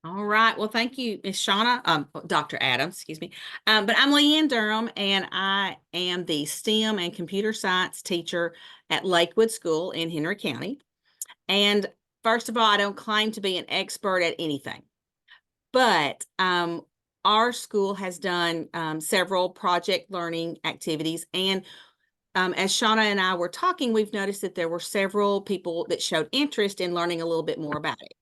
All right. Well, thank you, Miss Shauna, Dr. Adams, excuse me. But I'm LeighAnne Durham, and I am the STEM and computer science teacher at Lakewood School in Henry County. And first of all, I don't claim to be an expert at anything, but our school has done several project learning activities. And as Shauna and I were talking, we've noticed that there were several people that showed interest in learning a little bit more about it.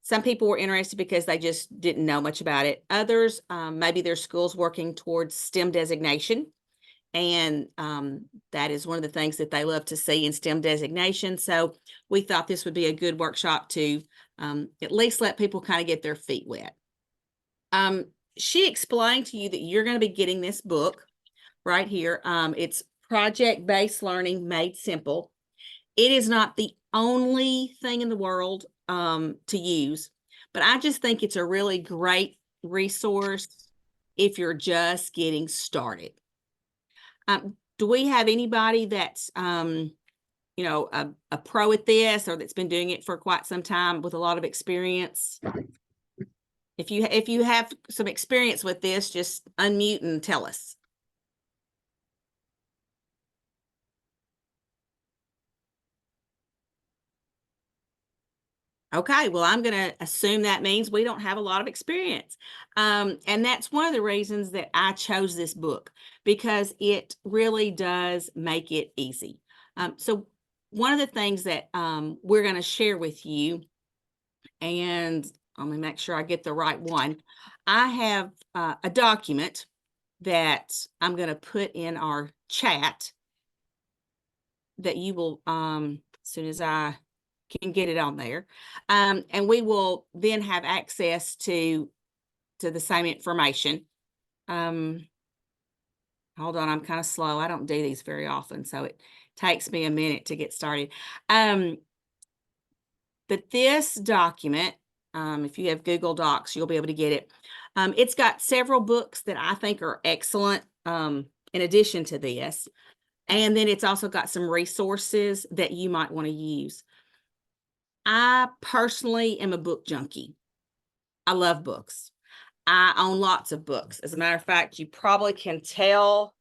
Some people were interested because they just didn't know much about it. Others, maybe their school's working towards STEM designation. And that is one of the things that they love to see in STEM designation. So we thought this would be a good workshop to at least let people kind of get their feet wet. She explained to you that you're going to be getting this book right here. It's Project-Based Learning Made Simple. It is not the only thing in the world to use, but I just think it's a really great resource if you're just getting started. Do we have anybody that's a pro at this, or that's been doing it for quite some time with a lot of experience? If you have some experience with this, just unmute and tell us. Okay, well, I'm going to assume that means we don't have a lot of experience. And that's one of the reasons that I chose this book, because it really does make it easy. So one of the things that we're going to share with you, and let me make sure I get the right one. I have a document that I'm going to put in our chat that you will, as soon as I can get it on there. And we will then have access to the same information. Hold on, I'm kind of slow. I don't do these very often, so it takes me a minute to get started. But this document, if you have Google Docs, you'll be able to get it. It's got several books that I think are excellent in addition to this. And then it's also got some resources that you might want to use. I personally am a book junkie. I love books. I own lots of books. As a matter of fact, you probably can tell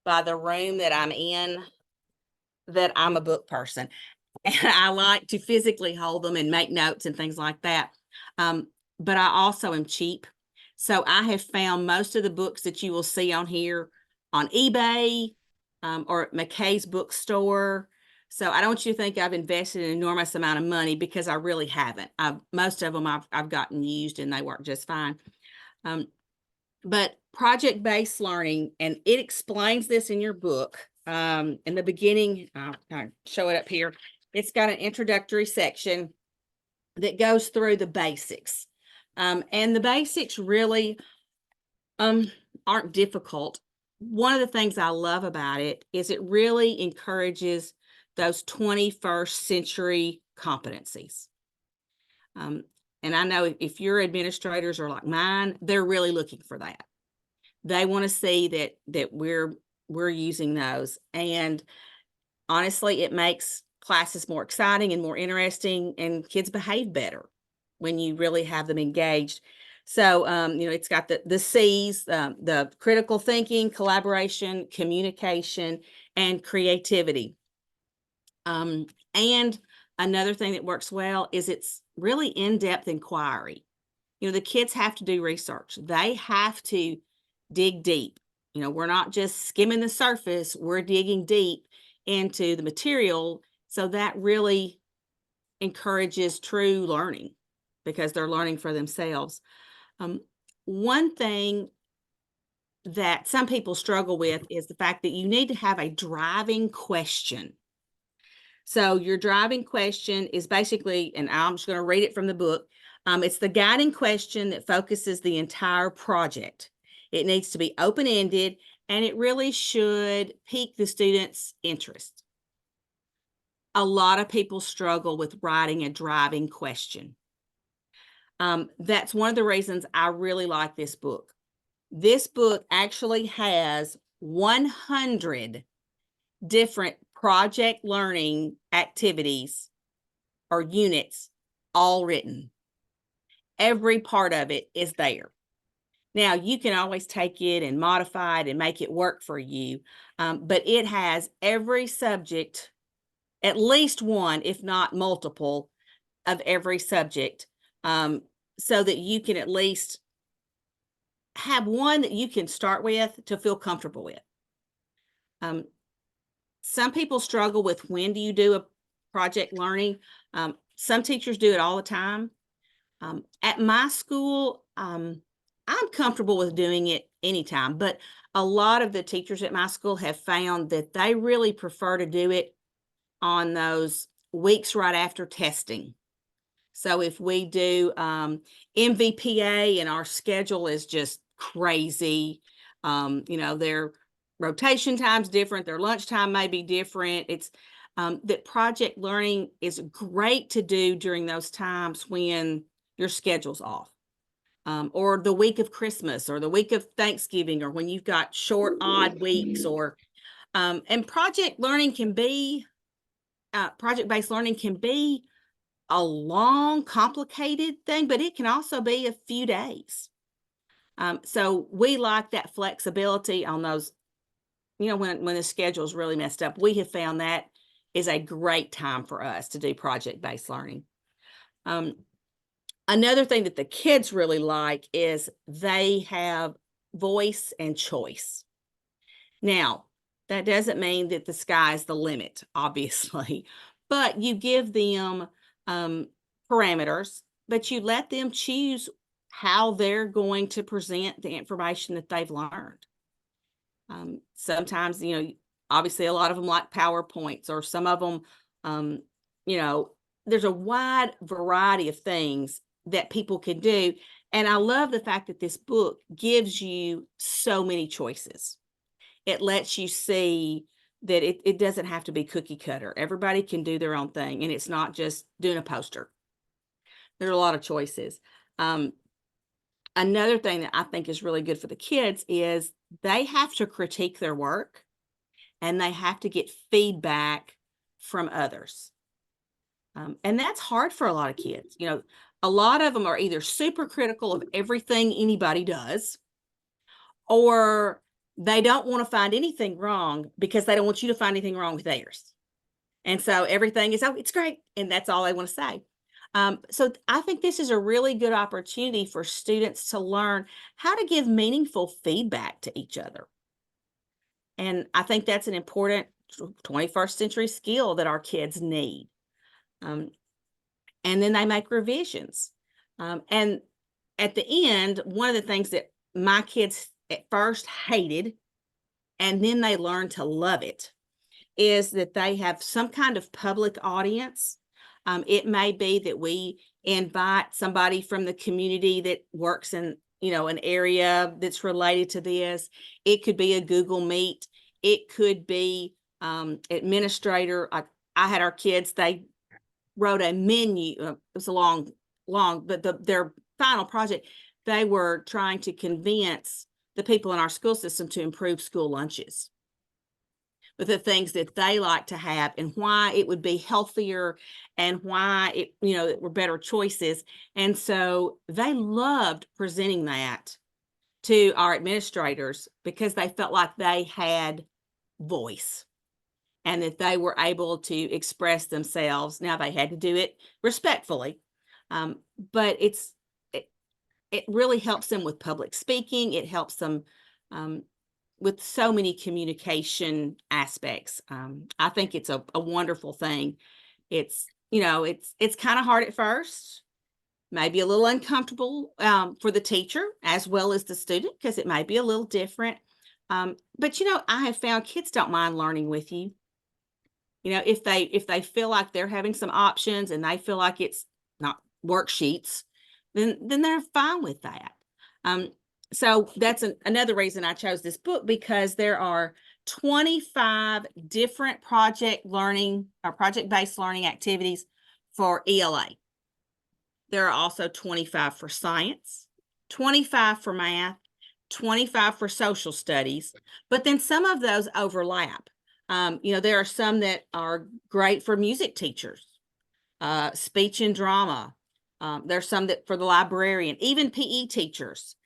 by the room that I'm in that I'm a book person. And I like to physically hold them and make notes and things like that. But I also am cheap. So I have found most of the books that you will see on here on eBay or at McKay's bookstore. So I don't want you to think I've invested an enormous amount of money, because I really haven't. Most of them I've gotten used and they work just fine. But project-based learning, and it explains this in your book. In the beginning, I'll show it up here. It's got an introductory section that goes through the basics. And the basics really aren't difficult. One of the things I love about it is it really encourages those 21st century competencies. And I know if your administrators are like mine, they're really looking for that. They want to see that we're using those. And honestly, it makes classes more exciting and more interesting, and kids behave better when you really have them engaged. So, it's got the C's, the critical thinking, collaboration, communication, and creativity. And another thing that works well is it's really in-depth inquiry. The kids have to do research. They have to dig deep. We're not just skimming the surface, we're digging deep into the material. So that really encourages true learning, because they're learning for themselves. One thing that some people struggle with is the fact that you need to have a driving question. So your driving question is basically, and I'm just going to read it from the book. It's the guiding question that focuses the entire project. It needs to be open-ended, and it really should pique the student's interest. A lot of people struggle with writing a driving question. That's one of the reasons I really like this book. This book actually has 100 different project learning activities or units all written. every part of it is there. Now, you can always take it and modify it and make it work for you, but it has every subject, at least one, if not multiple, of every subject, so that you can at least have one that you can start with to feel comfortable with. Some people struggle with when do you do a project learning. Some teachers do it all the time. At my school, I'm comfortable with doing it anytime, but a lot of the teachers at my school have found that they really prefer to do it on those weeks right after testing. So if we do MVPA and our schedule is just crazy, their rotation time's different, their lunchtime may be different. It's that project learning is great to do during those times when your schedule's off, or the week of Christmas or the week of Thanksgiving, or when you've got short, odd weeks, or and project-based learning can be a long, complicated thing, but it can also be a few days. So we like that flexibility on those, when the schedule is really messed up. We have found that is a great time for us to do project-based learning. Another thing that the kids really like is they have voice and choice. Now, that doesn't mean that the sky's the limit, obviously, but you give them parameters, but you let them choose how they're going to present the information that they've learned. Sometimes, obviously a lot of them like PowerPoints, or some of them, there's a wide variety of things that people can do. And I love the fact that this book gives you so many choices. It lets you see that it doesn't have to be cookie cutter. Everybody can do their own thing, and it's not just doing a poster. There are a lot of choices. Another thing that I think is really good for the kids is they have to critique their work, and they have to get feedback from others. And that's hard for a lot of kids. A lot of them are either super critical of everything anybody does, or they don't want to find anything wrong because they don't want you to find anything wrong with theirs. And so everything is, oh, it's great. And that's all they want to say. So I think this is a really good opportunity for students to learn how to give meaningful feedback to each other. And I think that's an important 21st century skill that our kids need. And then they make revisions. And at the end, one of the things that my kids at first hated, and then they learned to love it, is that they have some kind of public audience. It may be that we invite somebody from the community that works in, an area that's related to this. It could be a Google Meet. It could be administrator. I had our kids, they wrote a menu. It was a long, but their final project, they were trying to convince the people in our school system to improve school lunches with the things that they like to have, and why it would be healthier, and why it were better choices. And so they loved presenting that to our administrators because they felt like they had voice and that they were able to express themselves. Now, they had to do it respectfully, but it really helps them with public speaking. It helps them with so many communication aspects. I think it's a wonderful thing. It's kind of hard at first, maybe a little uncomfortable for the teacher as well as the student, because it may be a little different. But I have found kids don't mind learning with you. If they feel like they're having some options and they feel like it's not worksheets, then they're fine with that. So that's another reason I chose this book, because there are 25 different project-based learning activities for ELA. There are also 25 for science, 25 for math, 25 for social studies, but then some of those overlap. There are some that are great for music teachers, speech and drama, There's some that for the librarian, even PE teachers.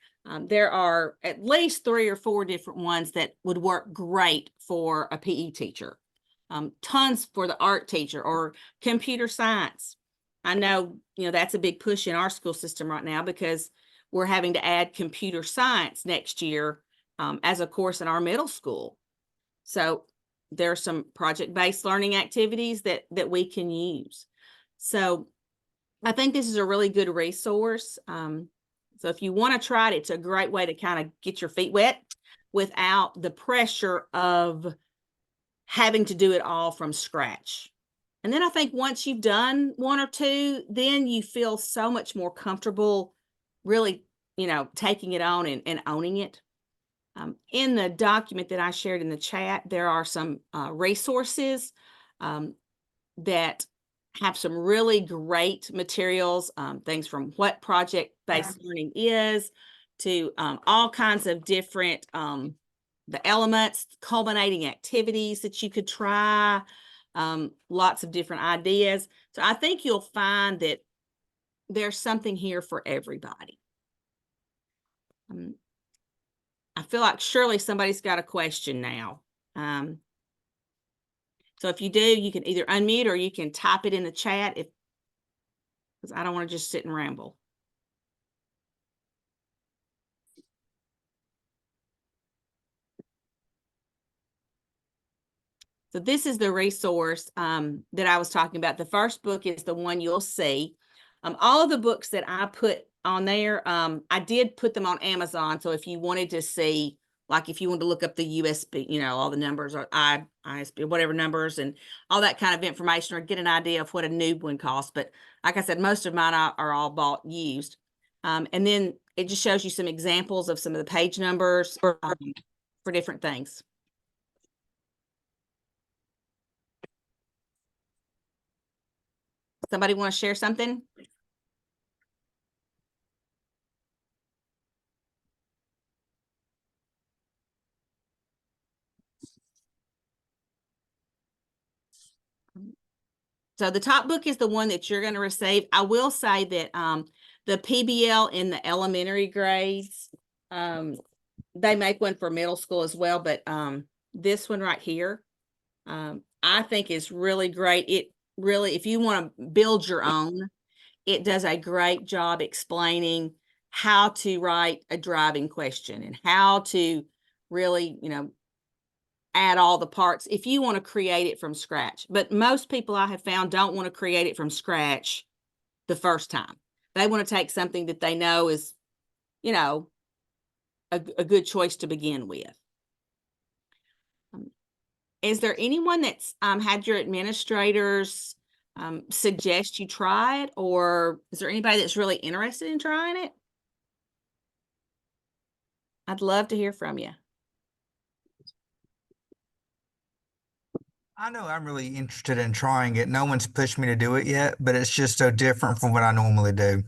There are at least 3 or 4 different ones that would work great for a PE teacher. Tons for the art teacher or computer science. I know, that's a big push in our school system right now because we're having to add computer science next year as a course in our middle school. So there are some project-based learning activities that we can use. So I think this is a really good resource. So if you want to try it, it's a great way to kind of get your feet wet without the pressure of having to do it all from scratch. And then I think once you've done 1 or 2, then you feel so much more comfortable really, taking it on and owning it. In the document that I shared in the chat, there are some resources that have some really great materials, things from what project-based learning is to all kinds of different the elements, culminating activities that you could try, lots of different ideas. So I think you'll find that there's something here for everybody. I feel like surely somebody's got a question now. So if you do, you can either unmute or you can type it in the chat because I don't want to just sit and ramble. So this is the resource that I was talking about. The first book is the one you'll see. All of the books that I put on there, I did put them on Amazon. So if you wanted to see, like if you wanted to look up the USB, all the numbers or ISB, whatever numbers and all that kind of information or get an idea of what a new one costs. But like I said, most of mine are all bought used. And then it just shows you some examples of some of the page numbers for different things. Somebody want to share something? So the top book is the one that you're going to receive. I will say that the PBL in the elementary grades, they make one for middle school as well. But this one right here, I think is really great. It really, if you want to build your own, it does a great job explaining how to write a driving question and how to really, add all the parts if you want to create it from scratch. But most people I have found don't want to create it from scratch the first time. They want to take something that they know is, a good choice to begin with. Is there anyone that's had your administrators suggest you try it, or is there anybody that's really interested in trying it? I'd love to hear from you. I know I'm really interested in trying it. No one's pushed me to do it yet, but it's just so different from what I normally do.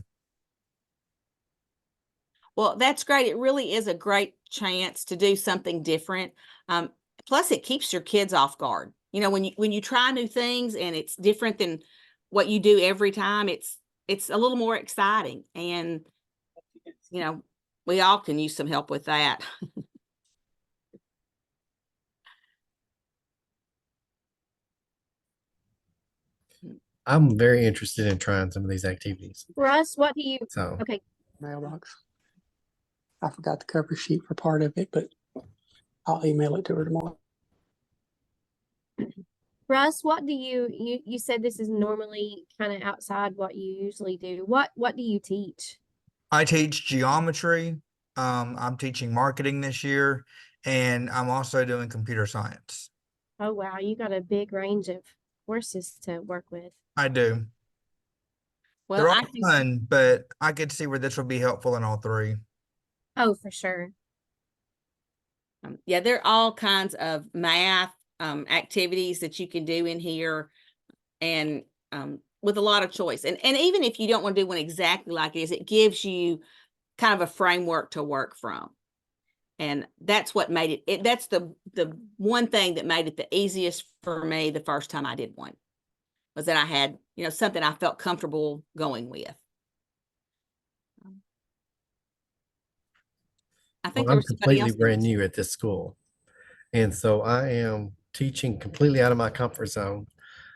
Well, that's great. It really is a great chance to do something different. Plus, it keeps your kids off guard. When you try new things and it's different than what you do every time, it's a little more exciting. And we all can use some help with that. I'm very interested in trying some of these activities. Russ, what do you? So Okay. Mailbox. I forgot the cover sheet for part of it, but I'll email it to her tomorrow. Russ, what do you said this is normally kind of outside what you usually do. What do you teach? I teach geometry. I'm teaching marketing this year, and I'm also doing computer science. Oh wow, you got a big range of courses to work with. I do. Well, They're all fun, but I could see where this will be helpful in all 3. Oh, for sure. Yeah, there are all kinds of math activities that you can do in here, and with a lot of choice. And even if you don't want to do one exactly like it is, it gives you kind of a framework to work from. And that's what made it that's the one thing that made it the easiest for me the first time I did one, was that I had, something I felt comfortable going with. I think Well, there I'm was somebody completely else. brand new at this school. And so I am teaching completely out of my comfort zone.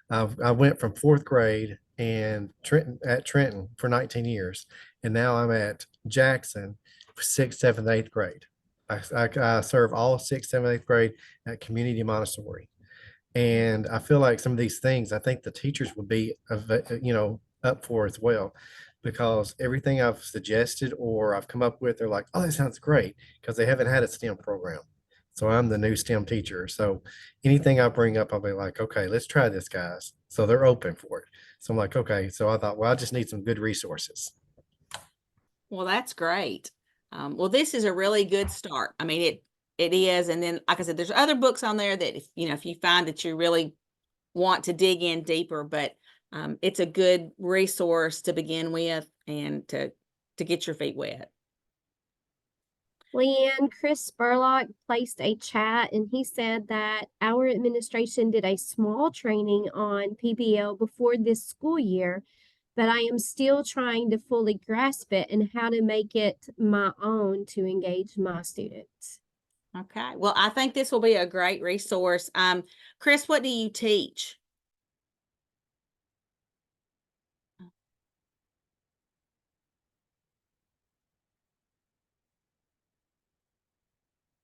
I went from fourth grade and Trenton for 19 years. And now I'm at Jackson for sixth, seventh, eighth grade. I serve all sixth, seventh, eighth grade at Community Montessori. And I feel like some of these things, I think the teachers would be, up for as well, because everything I've suggested or I've come up with, they're like, oh, that sounds great, because they haven't had a STEM program. So I'm the new STEM teacher. So anything I bring up, I'll be like, okay, let's try this, guys. So they're open for it. So I'm like, okay. So I thought, well, I just need some good resources. Well, that's great. Well, this is a really good start. I mean, it is. And then, like I said, there's other books on there that if you find that you really want to dig in deeper, but it's a good resource to begin with and to get your feet wet. LeighAnne, Chris Spurlock placed a chat and he said that our administration did a small training on PBL before this school year, but I am still trying to fully grasp it and how to make it my own to engage my students. Okay. Well, I think this will be a great resource. Chris, what do you teach?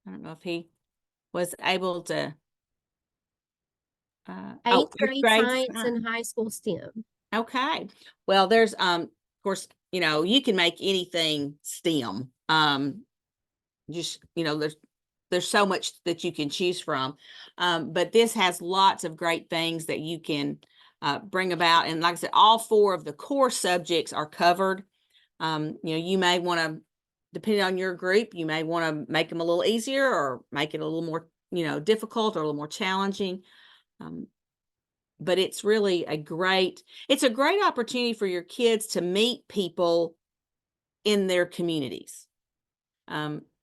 I don't know if he was able to. Eighth grade science science. and high school STEM. Okay. Well, there's of course, you can make anything STEM. Just, there's so much that you can choose from. But this has lots of great things that you can bring about. And like I said, all 4 of the core subjects are covered. You may want to, depending on your group, you may want to make them a little easier or make it a little more, difficult or a little more challenging. But it's really a great opportunity for your kids to meet people in their communities.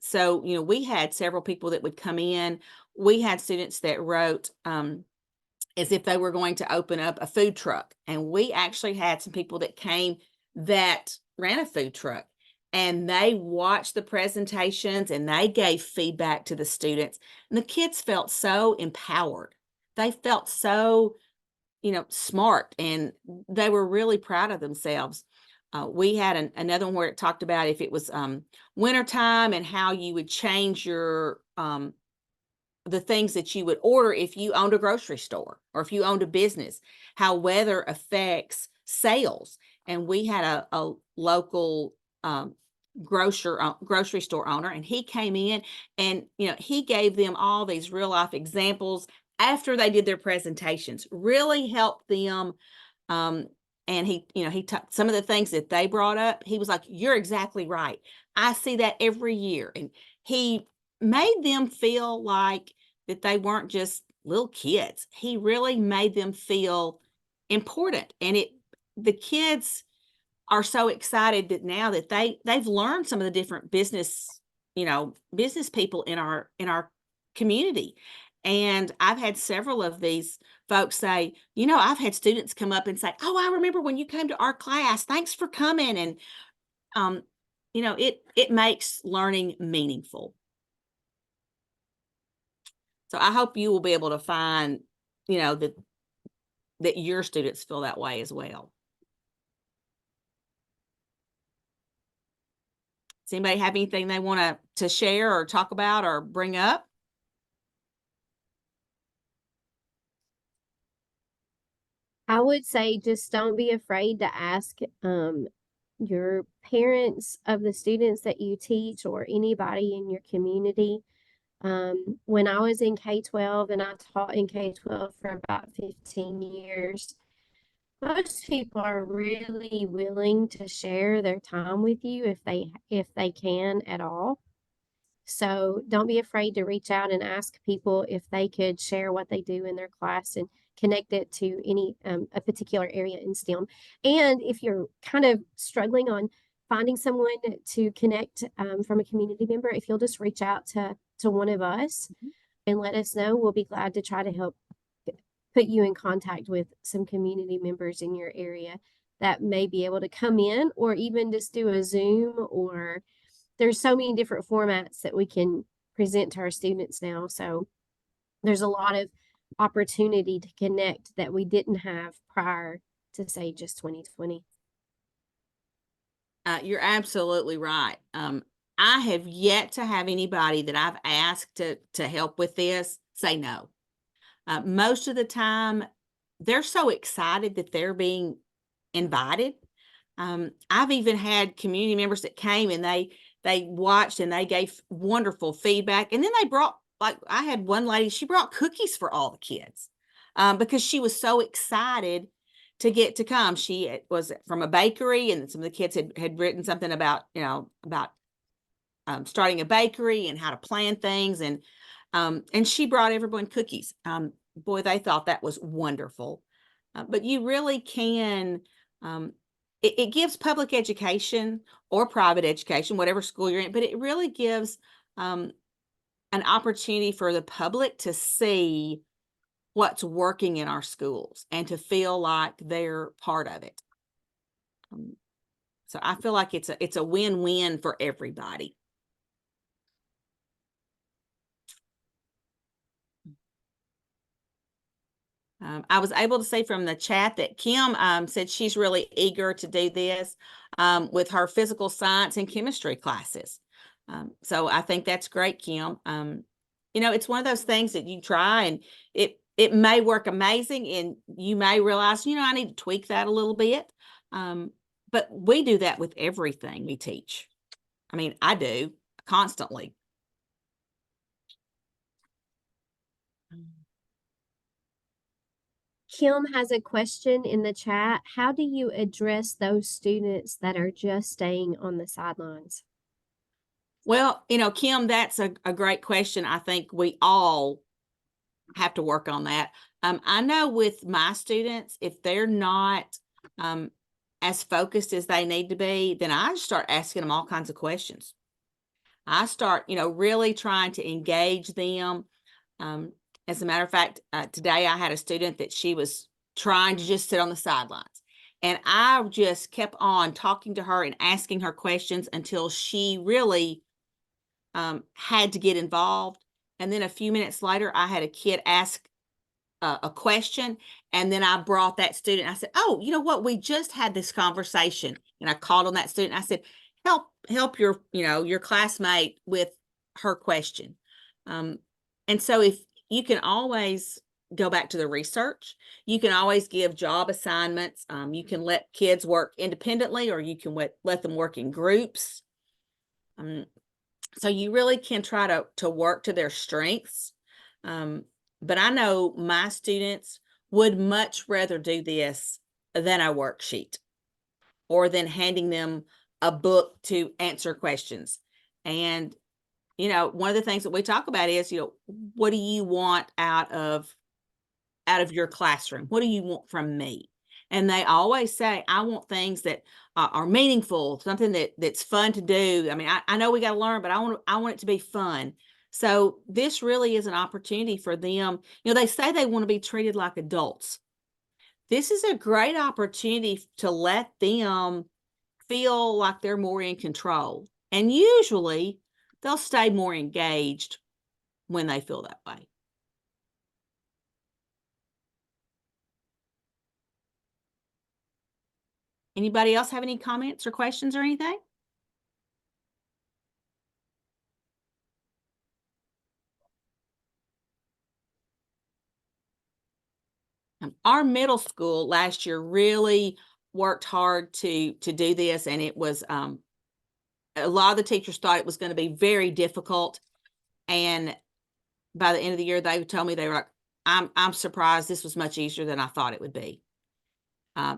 So, we had several people that would come in. We had students that wrote as if they were going to open up a food truck. And we actually had some people that came that ran a food truck, and they watched the presentations and they gave feedback to the students. And the kids felt so empowered. They felt so smart, and they were really proud of themselves. We had another one where it talked about if it was wintertime and how you would change your the things that you would order if you owned a grocery store or if you owned a business, how weather affects sales. And we had a local grocery store owner, and he came in and he gave them all these real life examples after they did their presentations, really helped them. And he took some of the things that they brought up. He was like, you're exactly right. I see that every year. And he made them feel like that they weren't just little kids. He really made them feel important. And the kids are so excited that now that they've learned some of the different business people in our community. And I've had several of these folks say, I've had students come up and say, oh, I remember when you came to our class. Thanks for coming. And it makes learning meaningful. So I hope you will be able to find, that your students feel that way as well. Does anybody have anything they want to share or talk about or bring up? I would say just don't be afraid to ask your parents of the students that you teach or anybody in your community. When I was in K-12 and I taught in K-12 for about 15 years, most people are really willing to share their time with you if they can at all. So don't be afraid to reach out and ask people if they could share what they do in their class and connect it to any a particular area in STEM. And if you're kind of struggling on finding someone to connect from a community member, if you'll just reach out to one of us and let us know, we'll be glad to try to help put you in contact with some community members in your area that may be able to come in or even just do a Zoom or there's so many different formats that we can present to our students now. So there's a lot of opportunity to connect that we didn't have prior to, say, just 2020. You're absolutely right. I have yet to have anybody that I've asked to help with this say no. Most of the time, they're so excited that they're being invited. I've even had community members that came and they watched and they gave wonderful feedback. And then they brought, like I had one lady, she brought cookies for all the kids because she was so excited to get to come. She was from a bakery, and some of the kids had written something about, about starting a bakery and how to plan things. And she brought everyone cookies. Boy, they thought that was wonderful. But you really can, it gives public education or private education, whatever school you're in, but it really gives an opportunity for the public to see what's working in our schools and to feel like they're part of it. So I feel like it's a win-win for everybody. I was able to see from the chat that Kim said she's really eager to do this with her physical science and chemistry classes. So I think that's great, Kim. It's one of those things that you try and it may work amazing, and you may realize, I need to tweak that a little bit. But we do that with everything we teach. I mean, I do constantly. Kim has a question in the chat. How do you address those students that are just staying on the sidelines? Well, Kim, that's a great question. I think we all have to work on that. I know with my students, if they're not as focused as they need to be, then I start asking them all kinds of questions. I start, really trying to engage them. As a matter of fact, today I had a student that she was trying to just sit on the sidelines. And I just kept on talking to her and asking her questions until she really had to get involved. And then a few minutes later, I had a kid ask a question, and then I brought that student. I said, "Oh, you know what? We just had this conversation," and I called on that student. I said, "Help your your classmate with her question." And so if you can always go back to the research, you can always give job assignments. You can let kids work independently, or you can let them work in groups. So you really can try to work to their strengths. But I know my students would much rather do this than a worksheet or than handing them a book to answer questions. And, one of the things that we talk about is, what do you want out of your classroom? What do you want from me? And they always say, I want things that are meaningful, something that's fun to do. I mean, I know we got to learn, but I want it to be fun. So this really is an opportunity for them. They say they want to be treated like adults. This is a great opportunity to let them feel like they're more in control. And usually they'll stay more engaged when they feel that way. Anybody else have any comments or questions or anything? Our middle school last year really worked hard to do this, and it was a lot of the teachers thought it was going to be very difficult. And by the end of the year, they told me, they were like, I'm surprised this was much easier than I thought it would be.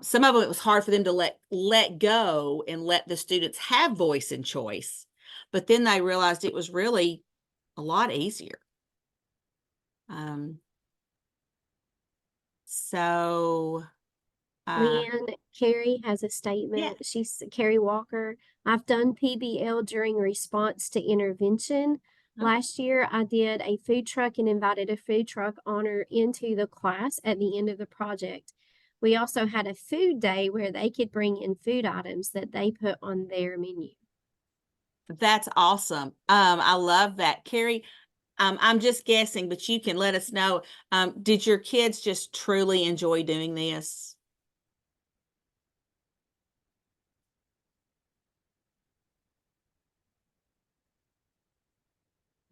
Some of them, it was hard for them to let go and let the students have voice and choice. But then they realized it was really a lot easier. So LeighAnne, Carrie has a statement. Yeah. She's Carrie Walker. I've done PBL during response to intervention. Oh. Last year, I did a food truck and invited a food truck owner into the class at the end of the project. We also had a food day where they could bring in food items that they put on their menu. That's awesome. I love that. Carrie, I'm just guessing, but you can let us know. Did your kids just truly enjoy doing this?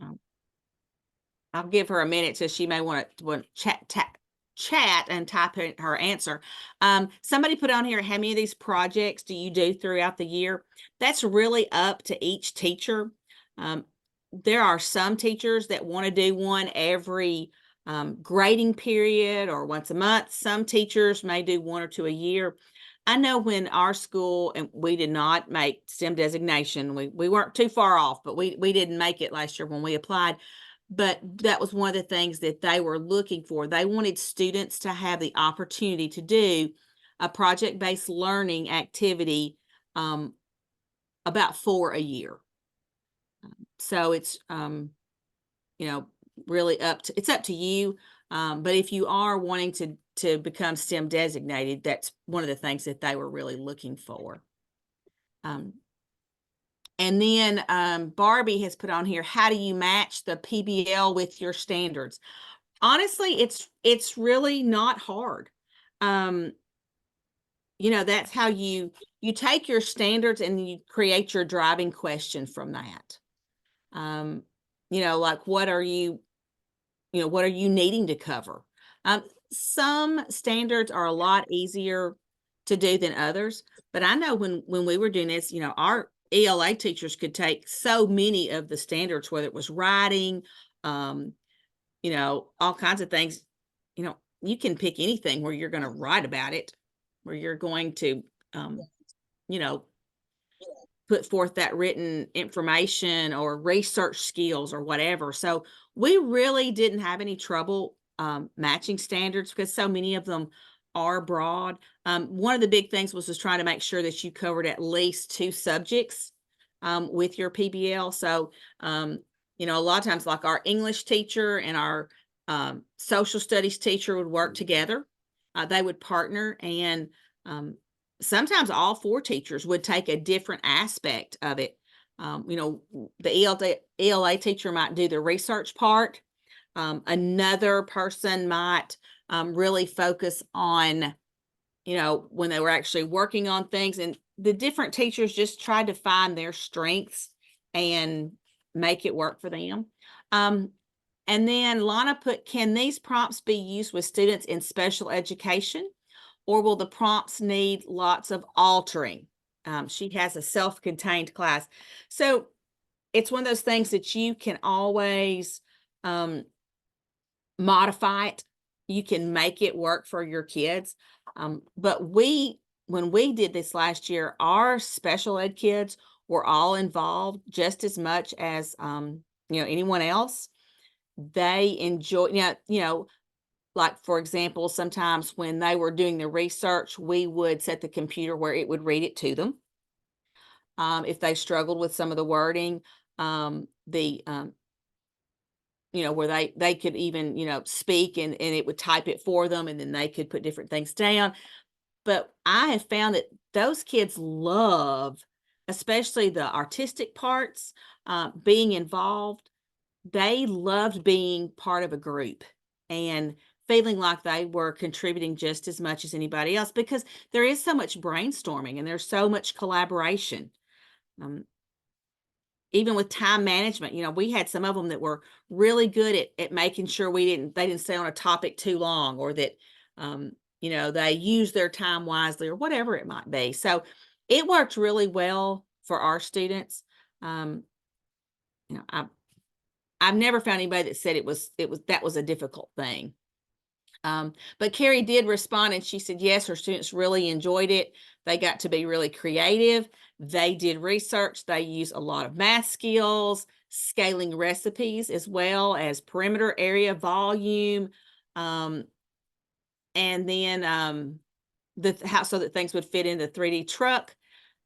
Um, I'll give her a minute so she may want to chat and type in her answer. Somebody put on here, how many of these projects do you do throughout the year? That's really up to each teacher. There are some teachers that want to do one every grading period or once a month. Some teachers may do one or two a year. I know when our school, and we did not make STEM designation, we weren't too far off, but we didn't make it last year when we applied. But that was one of the things that they were looking for. They wanted students to have the opportunity to do a project-based learning activity, about 4 a year. So it's, you know, really it's up to you. But if you are wanting to become STEM designated, that's one of the things that they were really looking for. And then Barbie has put on here, how do you match the PBL with your standards? Honestly, it's really not hard. You know, that's how you take your standards and you create your driving question from that. You know, like what are you needing to cover? Some standards are a lot easier to do than others, but I know when we were doing this, you know, our ELA teachers could take so many of the standards, whether it was writing, you know, all kinds of things. You know, you can pick anything where you're going to write about it, where you're going to, you know, put forth that written information or research skills or whatever. So we really didn't have any trouble matching standards because so many of them are broad. One of the big things was just trying to make sure that you covered at least 2 subjects with your PBL. So, you know, a lot of times like our English teacher and our social studies teacher would work together. They would partner, and sometimes all 4 teachers would take a different aspect of it. You know, the ELA teacher might do the research part. Another person might really focus on, you know, when they were actually working on things, and the different teachers just tried to find their strengths and make it work for them. And then Lana put, can these prompts be used with students in special education, or will the prompts need lots of altering? She has a self-contained class. So it's one of those things that you can always modify it. You can make it work for your kids. But when we did this last year, our special ed kids were all involved just as much as you know, anyone else. They enjoy, you know, like for example, sometimes when they were doing the research, we would set the computer where it would read it to them. If they struggled with some of the wording, you know, where they could even, you know, speak and it would type it for them, and then they could put different things down. But I have found that those kids love, especially the artistic parts, being involved. They loved being part of a group and feeling like they were contributing just as much as anybody else, because there is so much brainstorming and there's so much collaboration. Even with time management, you know, we had some of them that were really good at making sure they didn't stay on a topic too long, or that, you know, they use their time wisely or whatever it might be. So it worked really well for our students. You know, I've never found anybody that said that was a difficult thing. But Carrie did respond, and she said, yes, her students really enjoyed it. They got to be really creative. They did research. They use a lot of math skills, scaling recipes, as well as perimeter area volume. And then so that things would fit in the 3D truck.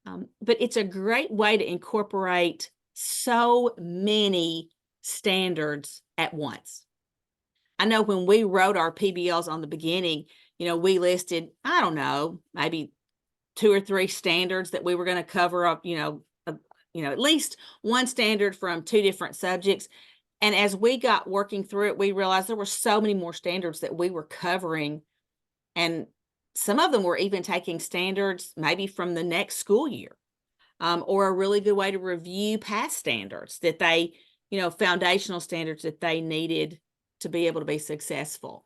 But it's a great way to incorporate so many standards at once. I know when we wrote our PBLs on the beginning, you know, we listed, I don't know, maybe 2 or 3 standards that we were going to cover up, you know, at least one standard from 2 different subjects. And as we got working through it, we realized there were so many more standards that we were covering. And some of them were even taking standards maybe from the next school year, or a really good way to review past standards that they, foundational standards that they needed to be able to be successful.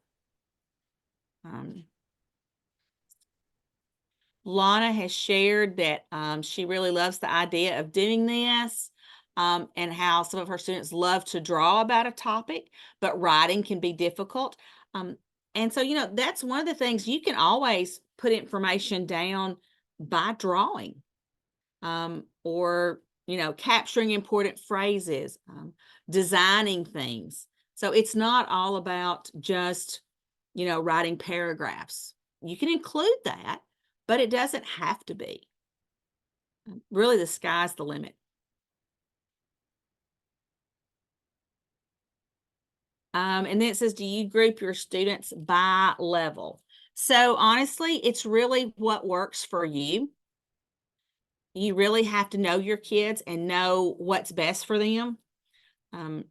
Lana has shared that she really loves the idea of doing this, and how some of her students love to draw about a topic, but writing can be difficult. And so, that's one of the things you can always put information down by drawing, or, capturing important phrases, designing things. So it's not all about just, writing paragraphs. You can include that, but it doesn't have to be. Really, the sky's the limit. And then it says, do you group your students by level? So honestly, it's really what works for you. You really have to know your kids and know what's best for them. You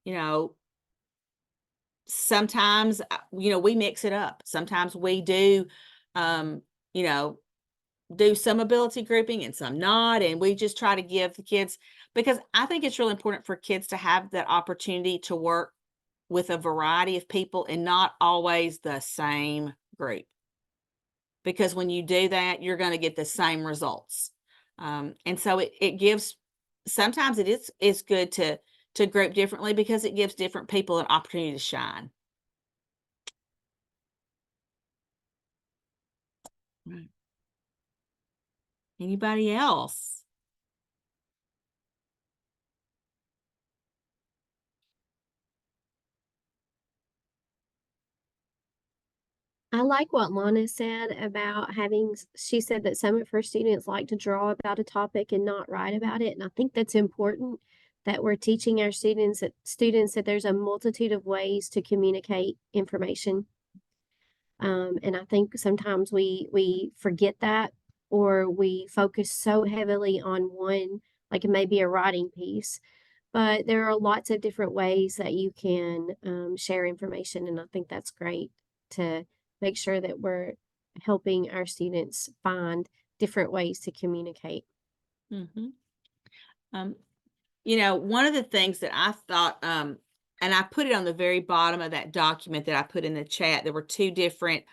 know, sometimes, we mix it up. Sometimes we do, do some ability grouping and some not. And we just try to give the kids, because I think it's really important for kids to have that opportunity to work with a variety of people and not always the same group. Because when you do that, you're going to get the same results. And so it gives, sometimes it's good to group differently, because it gives different people an opportunity to shine. Right. Anybody else? I like what Lana said about she said that some of her students like to draw about a topic and not write about it. And I think that's important, that we're teaching our students that there's a multitude of ways to communicate information. And I think sometimes we forget that, or we focus so heavily on one, like maybe a writing piece. But there are lots of different ways that you can share information, and I think that's great to make sure that we're helping our students find different ways to communicate. Mm-hmm. One of the things that I thought, and I put it on the very bottom of that document that I put in the chat, there were 2 different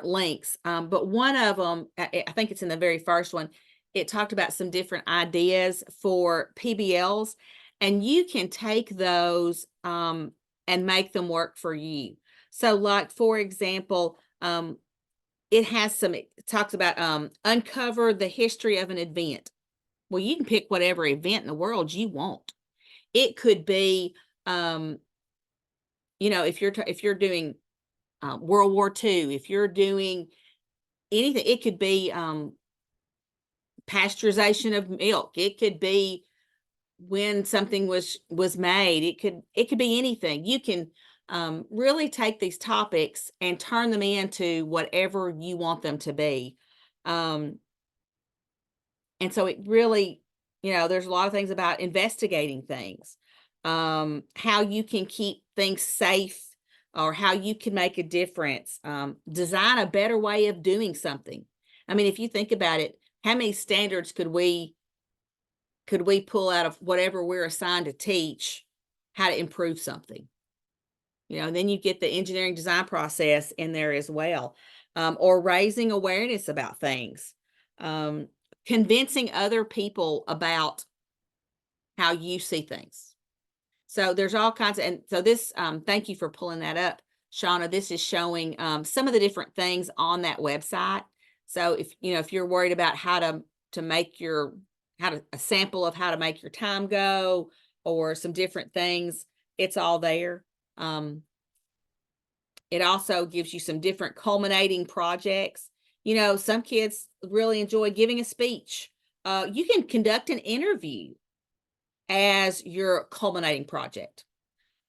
links, but one of them, I think it's in the very first one, it talked about some different ideas for PBLs, and you can take those and make them work for you. So like, for example, it talks about uncover the history of an event. Well, you can pick whatever event in the world you want. It could be, if you're doing World War II, if you're doing anything, it could be pasteurization of milk. It could be when something was made. It could be anything. You can really take these topics and turn them into whatever you want them to be. And so it really, there's a lot of things about investigating things, how you can keep things safe, or how you can make a difference, design a better way of doing something. I mean, if you think about it, how many standards could we pull out of whatever we're assigned to teach, how to improve something? And then you get the engineering design process in there as well, or raising awareness about things. Convincing other people about how you see things. So there's all kinds of, and so this, thank you for pulling that up, Shauna. This is showing some of the different things on that website. So if you're worried about how to make a sample of how to make your time go, or some different things, it's all there. It also gives you some different culminating projects. Some kids really enjoy giving a speech. You can conduct an interview as your culminating project.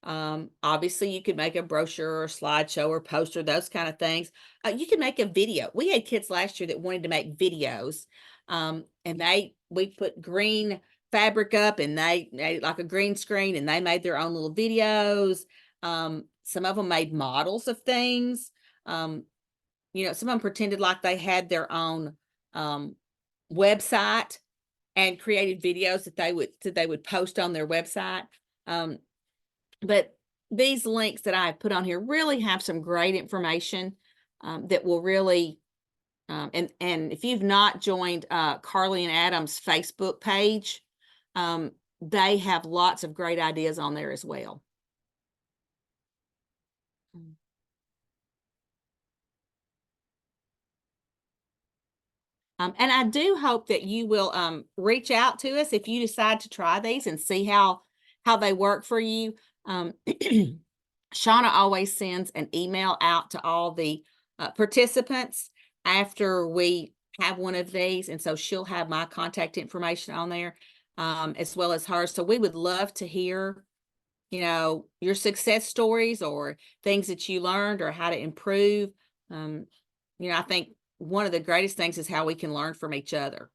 Obviously, you could make a brochure or slideshow or poster, those kind of things. You can make a video. We had kids last year that wanted to make videos. And we put green fabric up, and they like a green screen, and they made their own little videos. Some of them made models of things. You know, some of them pretended like they had their own website and created videos that they would post on their website. But these links that I have put on here really have some great information that will really, and if you've not joined Carly and Adam's Facebook page, they have lots of great ideas on there as well. And I do hope that you will reach out to us if you decide to try these and see how they work for you. Shauna always sends an email out to all the participants after we have one of these, and so she'll have my contact information on there as well as hers. So we would love to hear, you know, your success stories or things that you learned or how to improve. You know, I think one of the greatest things is how we can learn from each other.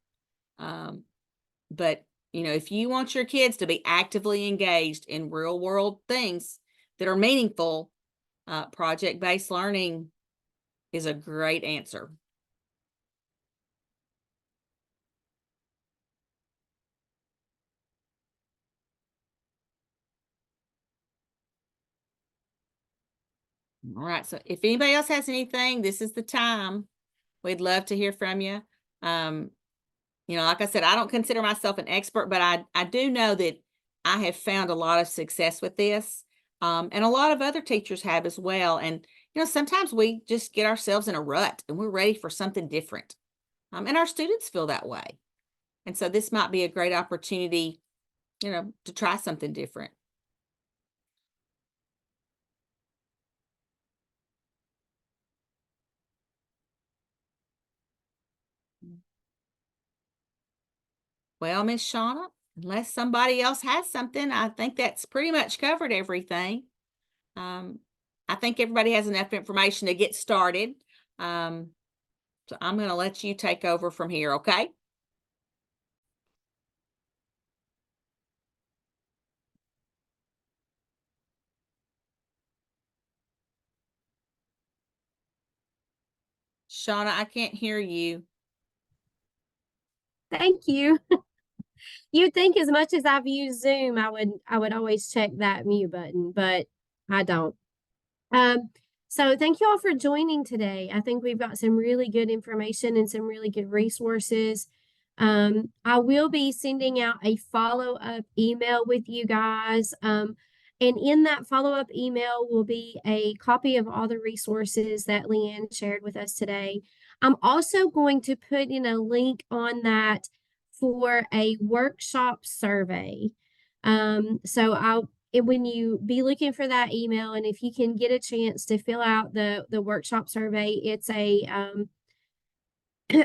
But, you know, if you want your kids to be actively engaged in real world things that are meaningful, project-based learning is a great answer. All right. So if anybody else has anything, this is the time. We'd love to hear from you. You know, like I said, I don't consider myself an expert, but I do know that I have found a lot of success with this. And a lot of other teachers have as well. And, you know, sometimes we just get ourselves in a rut and we're ready for something different. And our students feel that way. And so this might be a great opportunity, you know, to try something different. Well, Miss Shauna, unless somebody else has something, I think that's pretty much covered everything. I think everybody has enough information to get started. So I'm going to let you take over from here, okay? Shauna, I can't hear you. Thank you. You'd think as much as I've used Zoom, I would always check that mute button, but I don't. So thank you all for joining today. I think we've got some really good information and some really good resources. I will be sending out a follow-up email with you guys. And in that follow-up email will be a copy of all the resources that LeighAnne shared with us today. I'm also going to put in a link on that for a workshop survey. So when you be looking for that email, and if you can get a chance to fill out the workshop survey, it's a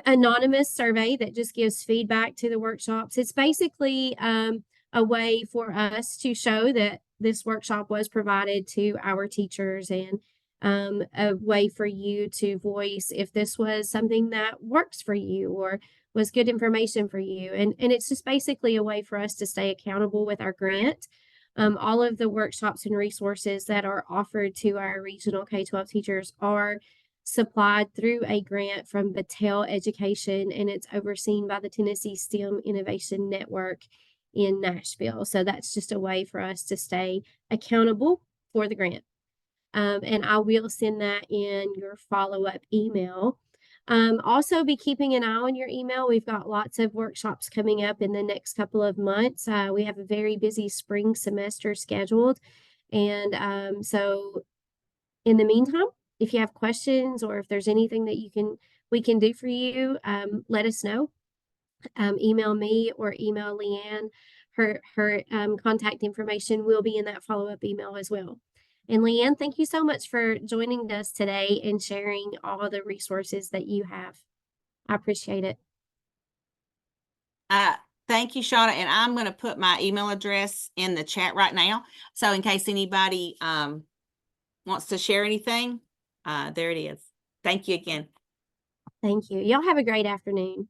anonymous survey that just gives feedback to the workshops. It's basically a way for us to show that this workshop was provided to our teachers, and a way for you to voice if this was something that works for you or was good information for you. And it's just basically a way for us to stay accountable with our grant. All of the workshops and resources that are offered to our regional K-12 teachers are supplied through a grant from Battelle Education, and it's overseen by the Tennessee STEM Innovation Network in Nashville. So that's just a way for us to stay accountable for the grant. And I will send that in your follow-up email. Also be keeping an eye on your email. We've got lots of workshops coming up in the next couple of months. We have a very busy spring semester scheduled. And so in the meantime, if you have questions or if there's anything that we can do for you, let us know. Email me or email LeighAnne. Her contact information will be in that follow-up email as well. And LeighAnne, thank you so much for joining us today and sharing all the resources that you have. I appreciate it. Thank you, Shauna. And I'm going to put my email address in the chat right now. So in case anybody wants to share anything, there it is. Thank you again. Thank you. Y'all have a great afternoon.